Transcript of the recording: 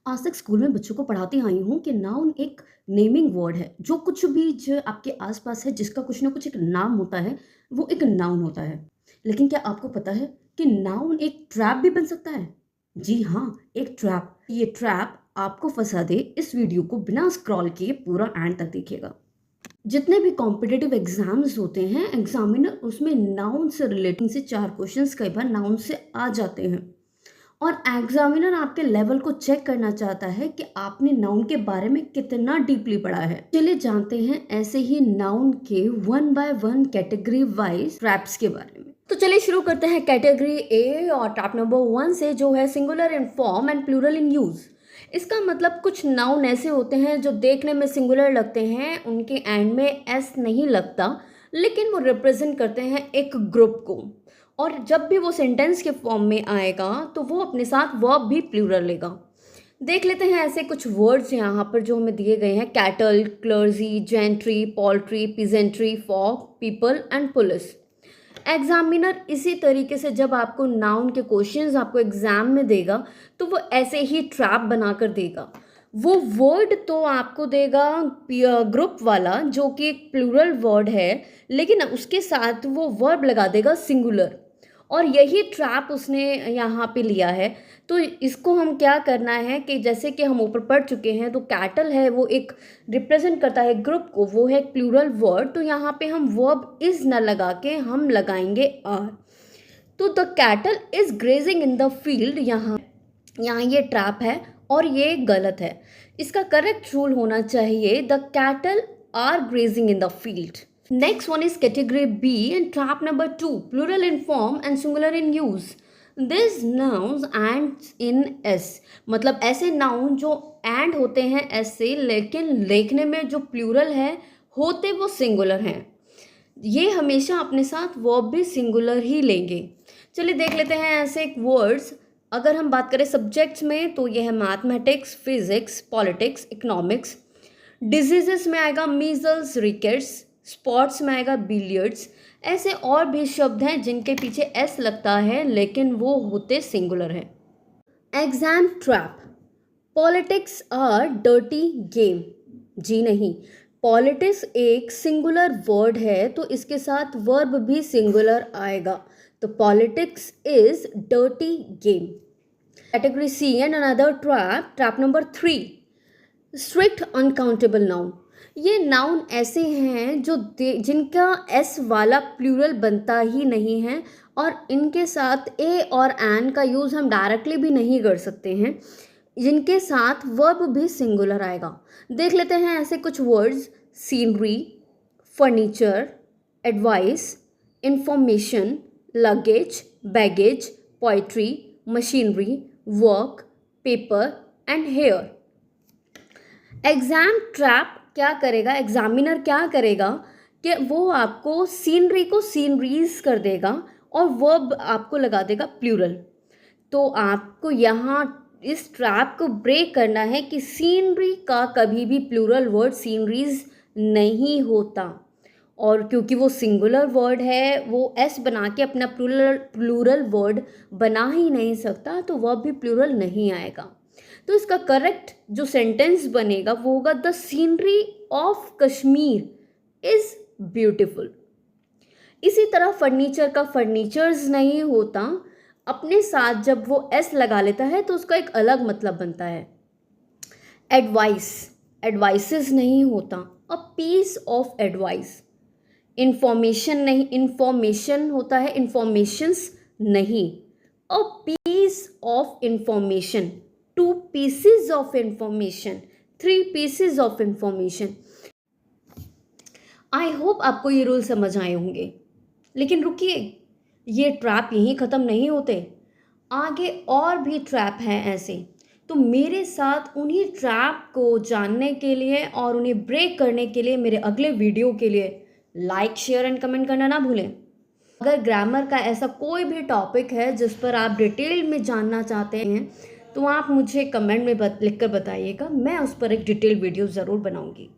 आज तक स्कूल में बच्चों को पढ़ाती आई हूँ कि नाउन एक नेमिंग वर्ड है। जो कुछ भी जो आपके आसपास है, जिसका कुछ ना कुछ एक नाम होता है, वो एक नाउन होता है। लेकिन क्या आपको पता है कि नाउन एक ट्रैप भी बन सकता है? जी हाँ, एक ट्रैप। ये ट्रैप आपको फंसा दे। इस वीडियो को बिना स्क्रॉल किए पूरा एंड तक देखिएगा। जितने भी कॉम्पिटिटिव एग्जाम्स होते हैं, एग्जामिनर उसमें नाउन से रिलेटिंग से 4 क्वेश्चंस कई बार नाउन से आ जाते हैं। और एग्जामिनर आपके लेवल को चेक करना चाहता है कि आपने नाउन के बारे में कितना डीपली पढ़ा है। चलिए जानते हैं ऐसे ही नाउन के one by one category wise traps के बारे में। तो चलिए शुरू करते हैं कैटेगरी ए और ट्रैप नंबर 1 से, जो है singular in form and plural in use. इसका मतलब कुछ नाउन ऐसे होते हैं जो देखने में सिंगुलर लगते हैं, उनके एंड में एस नहीं लगता, लेकिन वो रिप्रेजेंट करते हैं एक ग्रुप को। और जब भी वो सेंटेंस के फॉर्म में आएगा तो वो अपने साथ वर्ब भी प्लूरल लेगा। देख लेते हैं ऐसे कुछ वर्ड्स यहाँ पर जो हमें दिए गए हैं: cattle, clergy, gentry, poultry, peasantry, folk, people and police. Examiner इसी तरीके से जब आपको नाउन के क्वेश्चंस आपको एग्जाम में देगा तो वो ऐसे ही ट्रैप बनाकर देगा। वो वर्ड तो आपको देगा ग्रुप वाला, जो कि एक प्लूरल वर्ड है, लेकिन उसके साथ वो वर्ब लगा देगा सिंगुलर। और यही ट्रैप उसने यहाँ पे लिया है। तो इसको हम क्या करना है कि जैसे कि हम ऊपर पढ़ चुके हैं, तो कैटल है वो एक रिप्रेजेंट करता है ग्रुप को, वो है एक प्लूरल वर्ड। तो यहाँ पे हम वर्ब इज न लगा के हम लगाएंगे आर। तो the cattle is grazing in the field, यहाँ ये ट्रैप है और ये गलत है। इसका करेक्ट रूल होना चाहिए the cattle are grazing in the field. Next one is category B and trap number 2, plural in form and singular in use. These nouns ends in s, मतलब ऐसे नाउन जो एंड होते हैं s से, लेकिन लिखने में जो प्लूरल है होते वो सिंगुलर हैं। ये हमेशा अपने साथ वर्ब भी सिंगुलर ही लेंगे। चलिए देख लेते हैं ऐसे वर्ड्स। अगर हम बात करें सब्जेक्ट्स में तो ये है mathematics, physics, politics, economics. Diseases में आएगा मीजल्स, रिकेट्स। स्पोर्ट्स में आएगा बिलियर्ड्स। ऐसे और भी शब्द हैं जिनके पीछे एस लगता है लेकिन वो होते सिंगुलर है। Exam trap. Politics are dirty game. जी नहीं, पॉलिटिक्स एक सिंगुलर वर्ड है तो इसके साथ वर्ब भी सिंगुलर आएगा। तो politics is dirty game. Category C and another trap, trap number 3, strict uncountable noun. ये नाउन ऐसे हैं जो जिनका एस वाला प्लूरल बनता ही नहीं है, और इनके साथ ए और एन का यूज़ हम डायरेक्टली भी नहीं कर सकते हैं, जिनके साथ वर्ब भी सिंगुलर आएगा। देख लेते हैं ऐसे कुछ words: scenery, furniture, advice, information, luggage, baggage, poetry, machinery, work, paper and hair. Exam trap क्या करेगा, एग्जामिनर क्या करेगा कि वो आपको सीनरी को सीनरीज कर देगा और वर्ब आपको लगा देगा प्लूरल। तो आपको यहाँ इस ट्रैप को ब्रेक करना है कि सीनरी का कभी भी प्लूरल वर्ड सीनरीज नहीं होता, और क्योंकि वो सिंगुलर वर्ड है वो एस बना के अपना प्लूरल वर्ड बना ही नहीं सकता, तो वर्ब भी प्लूरल नहीं आएगा। तो इसका करेक्ट जो सेंटेंस बनेगा वो होगा the scenery of Kashmir is beautiful. इसी तरह फर्नीचर का फर्नीचर्स नहीं होता, अपने साथ जब वो एस लगा लेता है तो उसका एक अलग मतलब बनता है। एडवाइस, एडवाइसेस नहीं होता, a piece of advice. Information नहीं, इंफॉर्मेशन होता है, इंफॉर्मेशंस नहीं, a piece of information. 2 pieces of information, 3 pieces of information। I hope आपको ये रूल समझ आए होंगे। लेकिन रुकिए, ये ट्रैप यहीं ख़त्म नहीं होते, आगे और भी ट्रैप हैं ऐसे। तो मेरे साथ उन्हीं ट्रैप को जानने के लिए और उन्हें ब्रेक करने के लिए मेरे अगले वीडियो के लिए लाइक, शेयर एंड कमेंट करना ना भूलें। अगर ग्रामर का ऐसा कोई भी टॉपिक है जिस पर आप डिटेल में जानना चाहते हैं तो आप मुझे कमेंट में लिख कर बताइएगा, मैं उस पर एक डिटेल वीडियो ज़रूर बनाऊंगी।